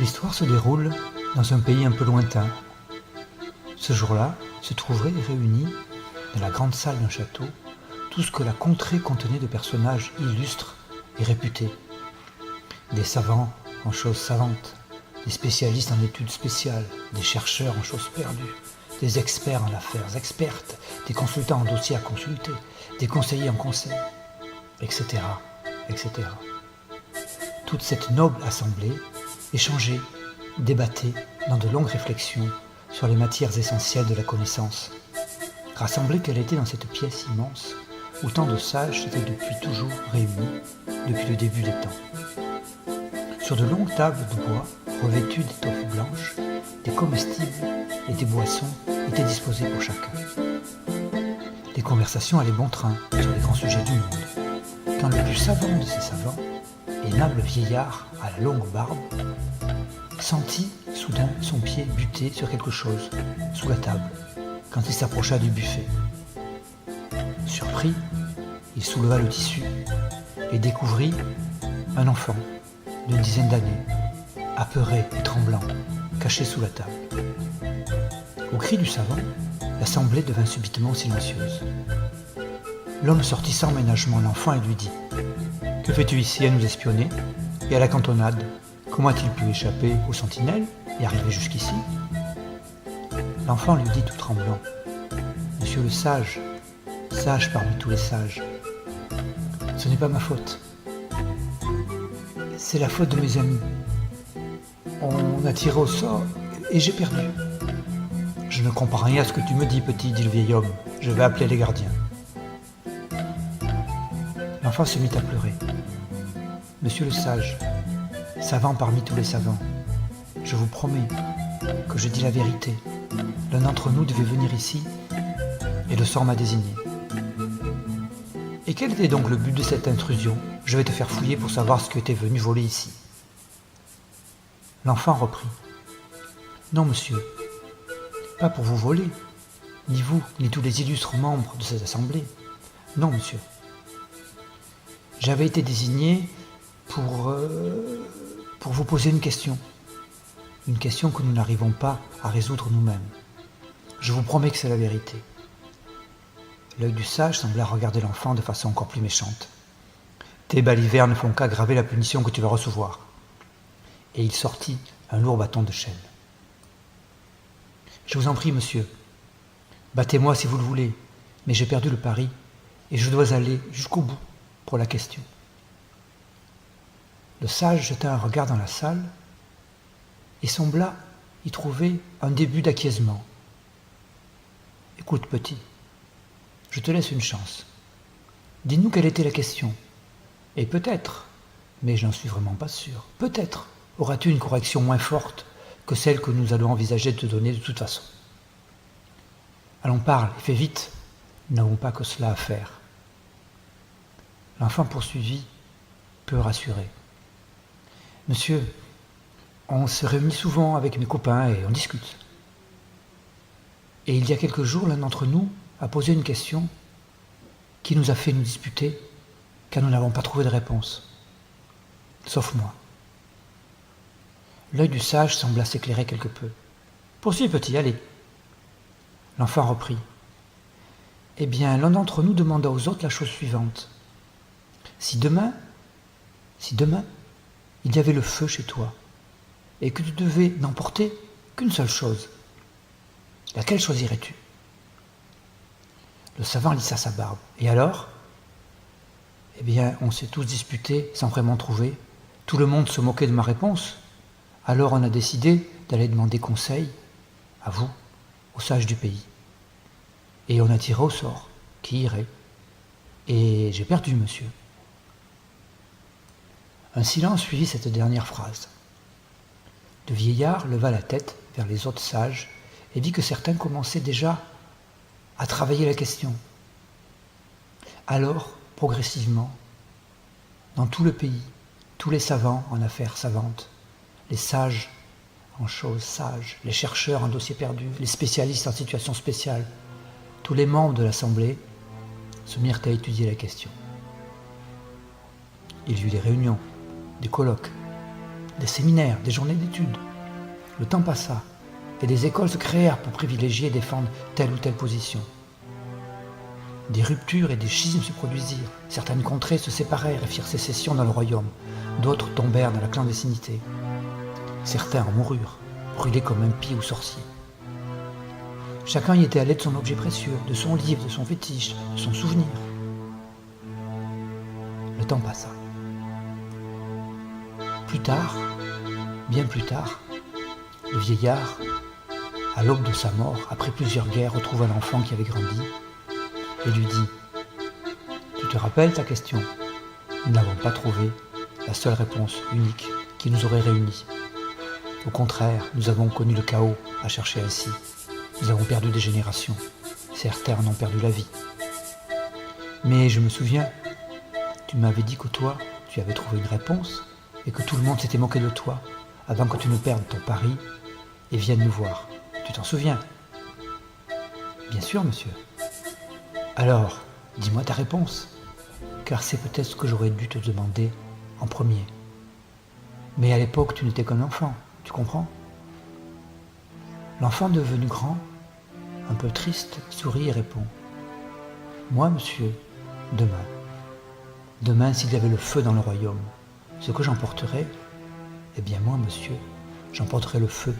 L'histoire se déroule dans un pays un peu lointain. Ce jour-là, se trouveraient réunis dans la grande salle d'un château tout ce que la contrée contenait de personnages illustres et réputés. Des savants en choses savantes, des spécialistes en études spéciales, des chercheurs en choses perdues, des experts en affaires expertes, des consultants en dossiers à consulter, des conseillers en conseils, etc., etc. Toute cette noble assemblée échangeait, débattait dans de longues réflexions sur les matières essentielles de la connaissance. Rassemblée qu'elle était dans cette pièce immense où tant de sages s'étaient depuis toujours réunis, depuis le début des temps. Sur de longues tables de bois revêtues d'étoffes blanches, des comestibles et des boissons étaient disposés pour chacun. Les conversations allaient bon train sur les grands sujets du monde, quand le plus savant de ces savants, aimable vieillard à la longue barbe, sentit soudain son pied buter sur quelque chose sous la table quand il s'approcha du buffet. Surpris, il souleva le tissu et découvrit un enfant d'une dizaine d'années, apeuré et tremblant, caché sous la table. Au cri du savant, l'assemblée devint subitement silencieuse. L'homme sortit sans ménagement l'enfant et lui dit « Que fais-tu ici à nous espionner et à la cantonade? Comment a-t-il pu échapper aux sentinelles et arriver jusqu'ici ?» L'enfant lui dit tout tremblant « Monsieur le sage, sage parmi tous les sages, ce n'est pas ma faute. C'est la faute de mes amis. On a tiré au sort et j'ai perdu. » « Je ne comprends rien à ce que tu me dis, petit, dit le vieil homme. Je vais appeler les gardiens. » L'enfant se mit à pleurer. « Monsieur le sage, savant parmi tous les savants, je vous promets que je dis la vérité. L'un d'entre nous devait venir ici et le sort m'a désigné. » « Et quel était donc le but de cette intrusion? Je vais te faire fouiller pour savoir ce que tu es venu voler ici. » L'enfant reprit. « Non, monsieur, pas pour vous voler, ni vous, ni tous les illustres membres de cette assemblée. Non, monsieur. J'avais été désigné pour vous poser une question que nous n'arrivons pas à résoudre nous-mêmes. Je vous promets que c'est la vérité. » L'œil du sage sembla regarder l'enfant de façon encore plus méchante. « Tes balivernes ne font qu'aggraver la punition que tu vas recevoir. » Et il sortit un lourd bâton de chêne. « Je vous en prie, monsieur, battez-moi si vous le voulez, mais j'ai perdu le pari et je dois aller jusqu'au bout pour la question. » Le sage jeta un regard dans la salle et sembla y trouver un début d'acquiescement. « Écoute, petit, je te laisse une chance. Dis-nous quelle était la question. Et peut-être, mais je n'en suis vraiment pas sûr, peut-être auras-tu une correction moins forte que celle que nous allons envisager de te donner de toute façon. Allons, parle, et fais vite, nous n'avons pas que cela à faire. » L'enfant poursuivit, peu rassuré. « Monsieur, on se réunit souvent avec mes copains et on discute. Et il y a quelques jours, l'un d'entre nous a posé une question qui nous a fait nous disputer car nous n'avons pas trouvé de réponse. Sauf moi. » L'œil du sage sembla s'éclairer quelque peu. « Poursuis, petit, allez. » L'enfant reprit. « Eh bien, l'un d'entre nous demanda aux autres la chose suivante. Si demain, il y avait le feu chez toi, et que tu devais n'emporter qu'une seule chose, laquelle choisirais-tu » Le savant lissa sa barbe. « Et alors ?» Eh bien, on s'est tous disputés sans vraiment trouver. Tout le monde se moquait de ma réponse. Alors on a décidé d'aller demander conseil à vous, aux sages du pays. Et on a tiré au sort, qui irait. Et j'ai perdu, monsieur. » Un silence suivit cette dernière phrase. Le vieillard leva la tête vers les autres sages et vit que certains commençaient déjà à travailler la question. Alors, progressivement, dans tout le pays, tous les savants en affaires savantes, les sages en choses sages, les chercheurs en dossiers perdus, les spécialistes en situations spéciales, tous les membres de l'Assemblée se mirent à étudier la question. Il y eut des réunions, des colloques, des séminaires, des journées d'études. Le temps passa, et des écoles se créèrent pour privilégier et défendre telle ou telle position. Des ruptures et des schismes se produisirent. Certaines contrées se séparèrent et firent sécession dans le royaume. D'autres tombèrent dans la clandestinité. Certains en moururent, brûlés comme impies ou sorciers. Chacun y était allé de son objet précieux, de son livre, de son fétiche, de son souvenir. Le temps passa. Plus tard, bien plus tard, le vieillard, à l'aube de sa mort, après plusieurs guerres, retrouva l'enfant qui avait grandi et lui dit « Tu te rappelles ta question ? Nous n'avons pas trouvé la seule réponse unique qui nous aurait réunis. Au contraire, nous avons connu le chaos à chercher ainsi. Nous avons perdu des générations. Certains en ont perdu la vie. Mais je me souviens, tu m'avais dit que toi, tu avais trouvé une réponse et que tout le monde s'était moqué de toi avant que tu ne perdes ton pari et viennes nous voir. Tu t'en souviens ? Bien sûr, monsieur. Alors, dis-moi ta réponse, car c'est peut-être ce que j'aurais dû te demander en premier. Mais à l'époque, tu n'étais qu'un enfant, tu comprends ? L'enfant devenu grand, un peu triste, sourit et répond « Moi, monsieur, demain. Demain, s'il y avait le feu dans le royaume, ce que j'emporterais, eh bien moi, monsieur, j'emporterais le feu. »